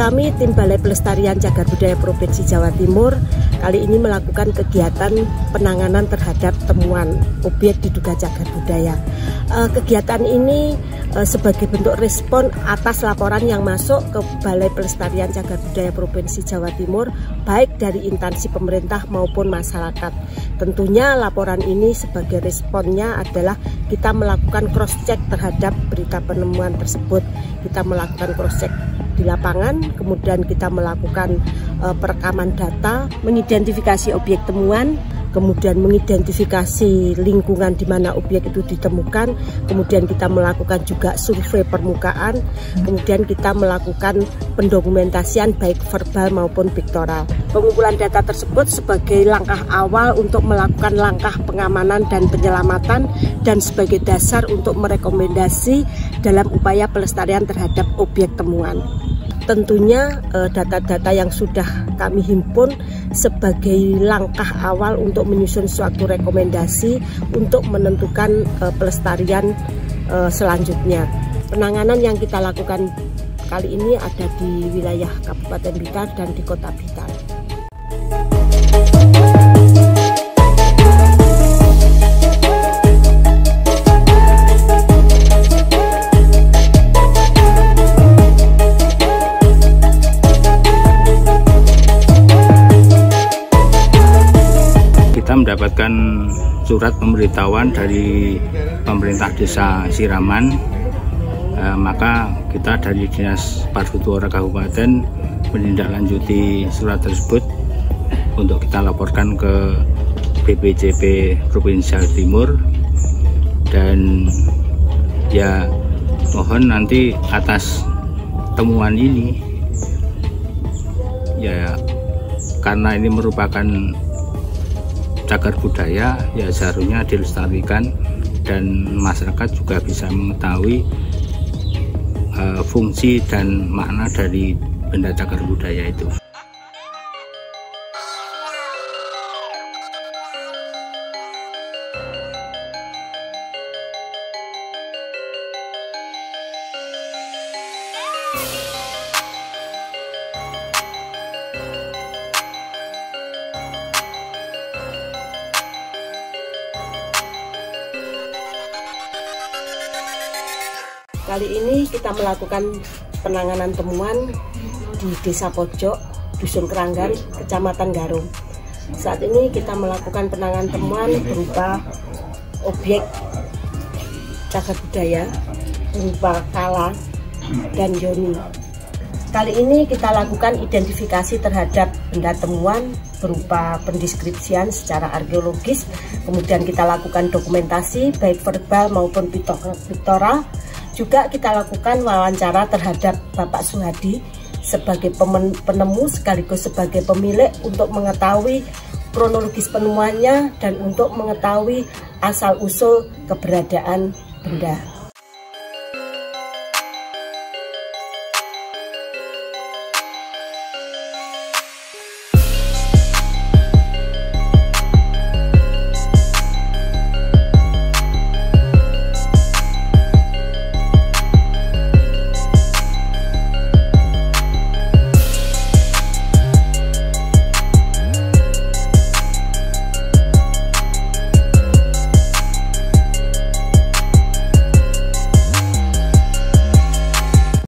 Kami tim Balai Pelestarian Cagar Budaya Provinsi Jawa Timur kali ini melakukan kegiatan penanganan terhadap temuan objek diduga cagar budaya. Kegiatan ini sebagai bentuk respon atas laporan yang masuk ke Balai Pelestarian Cagar Budaya Provinsi Jawa Timur, baik dari instansi pemerintah maupun masyarakat. Tentunya laporan ini sebagai responnya adalah kita melakukan cross check terhadap berita penemuan tersebut. Kita melakukan cross check di lapangan, kemudian kita melakukan perekaman data, mengidentifikasi objek temuan, kemudian mengidentifikasi lingkungan di mana objek itu ditemukan, kemudian kita melakukan juga survei permukaan, kemudian kita melakukan pendokumentasian baik verbal maupun piktoral. Pengumpulan data tersebut sebagai langkah awal untuk melakukan langkah pengamanan dan penyelamatan dan sebagai dasar untuk merekomendasi dalam upaya pelestarian terhadap objek temuan. Tentunya data-data yang sudah kami himpun sebagai langkah awal untuk menyusun suatu rekomendasi untuk menentukan pelestarian selanjutnya. Penanganan yang kita lakukan kali ini ada di wilayah Kabupaten Blitar dan di Kota Blitar. Mendapatkan surat pemberitahuan dari pemerintah desa Siraman, maka kita dari Dinas Parhutwara Kabupaten menindaklanjuti surat tersebut untuk kita laporkan ke BPJP Provinsi Jawa Timur, dan ya mohon nanti atas temuan ini ya, karena ini merupakan cagar budaya, ya seharusnya dilestarikan dan masyarakat juga bisa mengetahui fungsi dan makna dari benda cagar budaya itu. Kali ini kita melakukan penanganan temuan di Desa Pojok, Dusun Keranggan, Kecamatan Garung. Saat ini kita melakukan penanganan temuan berupa objek cagar budaya berupa kala dan yoni. Kali ini kita lakukan identifikasi terhadap benda temuan berupa pendeskripsian secara arkeologis, kemudian kita lakukan dokumentasi baik verbal maupun piktoral. Juga kita lakukan wawancara terhadap Bapak Suhadi sebagai penemu sekaligus sebagai pemilik untuk mengetahui kronologis penemuannya dan untuk mengetahui asal-usul keberadaan benda.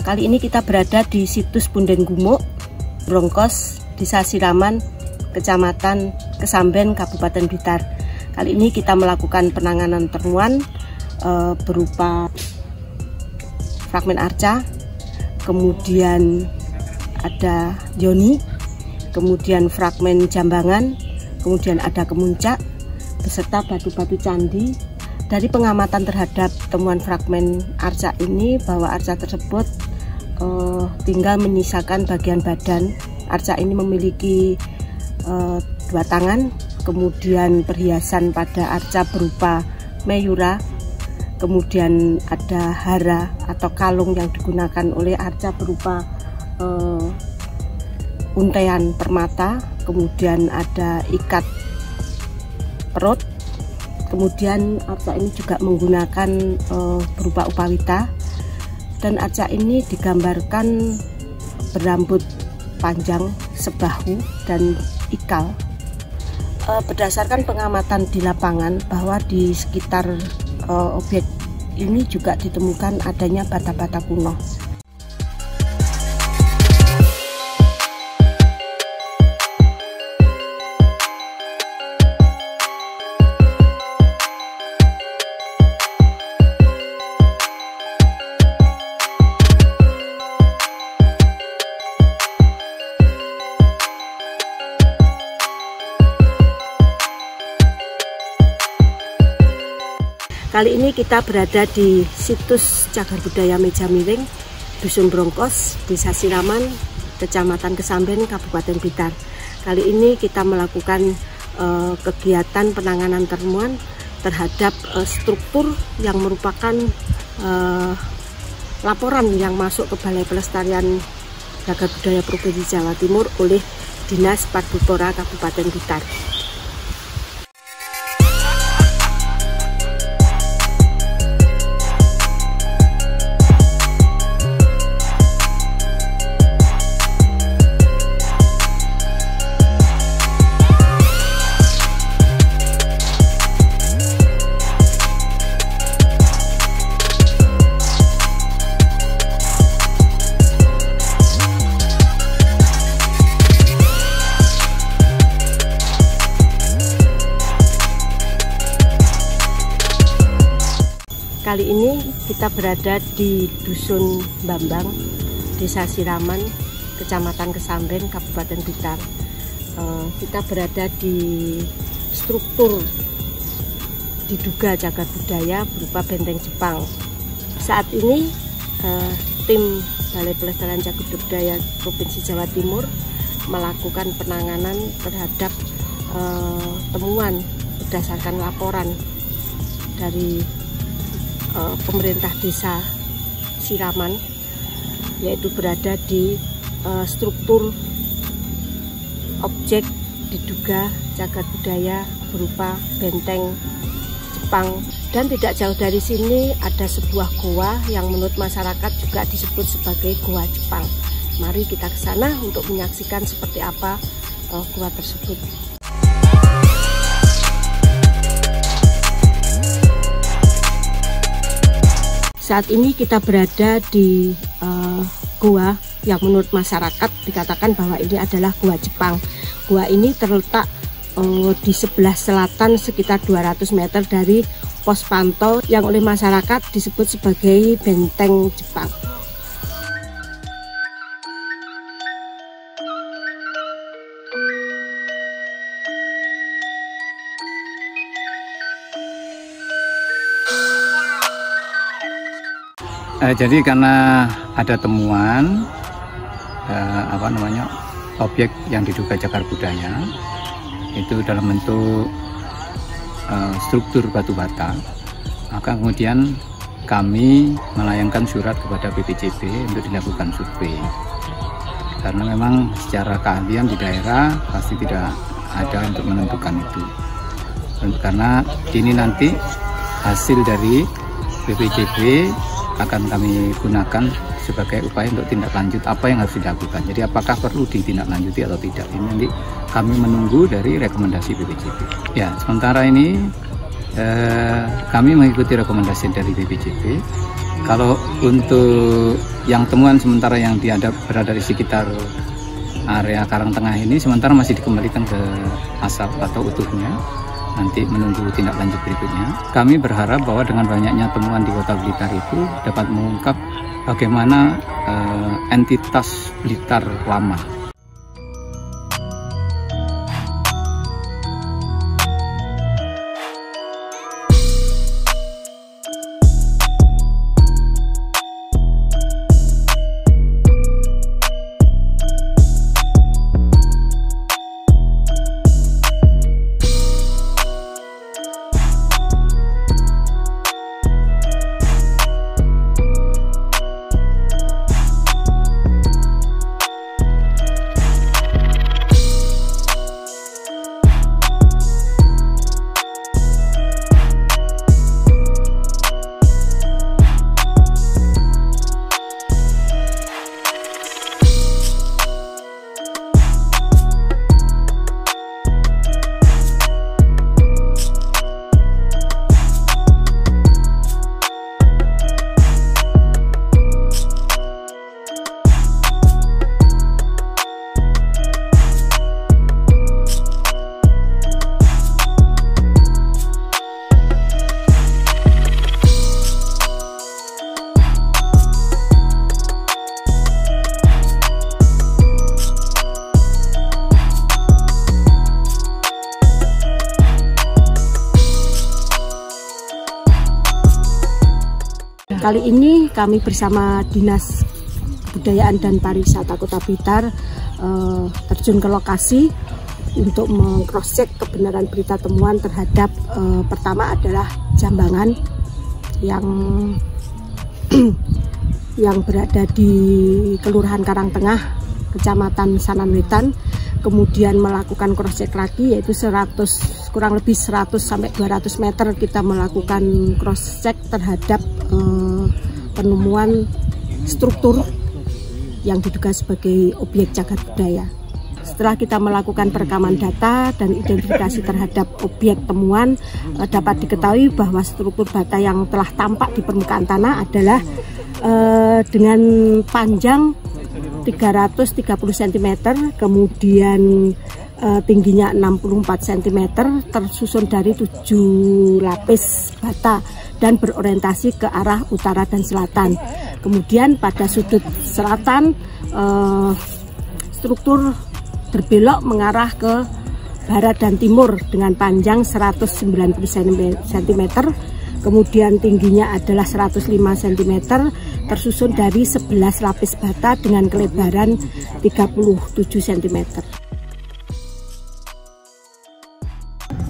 Kali ini kita berada di situs Punden Gumuk, Brongkos, Desa Siraman, Kecamatan Kesamben, Kabupaten Blitar. Kali ini kita melakukan penanganan temuan berupa fragmen arca, kemudian ada yoni, kemudian fragmen jambangan, kemudian ada kemuncak, beserta batu-batu candi, Dari pengamatan terhadap temuan fragmen arca ini, bahwa arca tersebut tinggal menyisakan bagian badan. Arca ini memiliki 2 tangan, kemudian perhiasan pada arca berupa meyura, kemudian ada hara atau kalung yang digunakan oleh arca berupa untaian permata, kemudian ada ikat perut. Kemudian arca ini juga menggunakan berupa upawita, dan arca ini digambarkan berambut panjang sebahu dan ikal. Berdasarkan pengamatan di lapangan, bahwa di sekitar objek ini juga ditemukan adanya bata-bata kuno. Kali ini kita berada di situs Cagar Budaya Meja Miring, Dusun Brongkos, Desa Siraman, Kecamatan Kesamben, Kabupaten Blitar. Kali ini kita melakukan kegiatan penanganan temuan terhadap struktur yang merupakan laporan yang masuk ke Balai Pelestarian Cagar Budaya Provinsi Jawa Timur oleh Dinas Padupora Kabupaten Blitar. Kali ini kita berada di Dusun Bambang, Desa Siraman, Kecamatan Kesamben, Kabupaten Blitar. Kita berada di struktur diduga cagar budaya berupa benteng Jepang. Saat ini tim Balai Pelestarian Cagar Budaya Provinsi Jawa Timur melakukan penanganan terhadap temuan berdasarkan laporan dari pemerintah desa Siraman, yaitu berada di struktur objek diduga cagar budaya berupa benteng Jepang. Dan tidak jauh dari sini ada sebuah goa yang menurut masyarakat juga disebut sebagai goa Jepang. Mari kita ke sana untuk menyaksikan seperti apa goa tersebut. Saat ini kita berada di goa yang menurut masyarakat dikatakan bahwa ini adalah goa Jepang. Goa ini terletak di sebelah selatan sekitar 200 meter dari pos pantau yang oleh masyarakat disebut sebagai benteng Jepang. Jadi karena ada temuan objek yang diduga cagar budaya itu dalam bentuk struktur batu bata, maka kemudian kami melayangkan surat kepada BPJB untuk dilakukan survei, karena memang secara keahlian di daerah pasti tidak ada untuk menentukan itu, karena ini nanti hasil dari BPJB akan kami gunakan sebagai upaya untuk tindak lanjut apa yang harus dilakukan. Jadi apakah perlu ditindaklanjuti atau tidak, ini nanti kami menunggu dari rekomendasi BPJB. Ya, sementara ini kami mengikuti rekomendasi dari BPJB. Kalau untuk yang temuan sementara yang berada di sekitar area Karangtengah ini, sementara masih dikembalikan ke asal atau utuhnya, nanti menunggu tindak lanjut berikutnya. Kami berharap bahwa dengan banyaknya temuan di Kota Blitar itu dapat mengungkap bagaimana entitas Blitar lama. Kali ini kami bersama Dinas Kebudayaan dan Pariwisata Kota Blitar terjun ke lokasi untuk meng-cross-check kebenaran berita temuan terhadap pertama adalah jambangan yang berada di Kelurahan Karangtengah, Kecamatan Sananwetan. Kemudian melakukan cross-check lagi, yaitu kurang lebih 100 sampai 200 meter kita melakukan cross-check terhadap penemuan struktur yang diduga sebagai objek cagar budaya. Setelah kita melakukan perekaman data dan identifikasi terhadap objek temuan, dapat diketahui bahwa struktur bata yang telah tampak di permukaan tanah adalah dengan panjang 330 cm, kemudian tingginya 64 cm, tersusun dari 7 lapis bata dan berorientasi ke arah utara dan selatan. Kemudian pada sudut selatan struktur berbelok mengarah ke barat dan timur dengan panjang 190 cm, kemudian tingginya adalah 105 cm, tersusun dari 11 lapis bata dengan kelebaran 37 cm.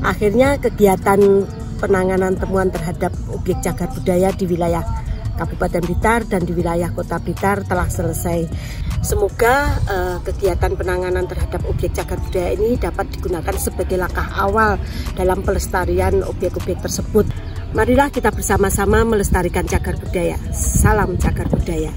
Akhirnya kegiatan penanganan temuan terhadap objek cagar budaya di wilayah Kabupaten Blitar dan di wilayah Kota Blitar telah selesai. Semoga kegiatan penanganan terhadap objek cagar budaya ini dapat digunakan sebagai langkah awal dalam pelestarian objek-objek tersebut. Marilah kita bersama-sama melestarikan cagar budaya. Salam cagar budaya.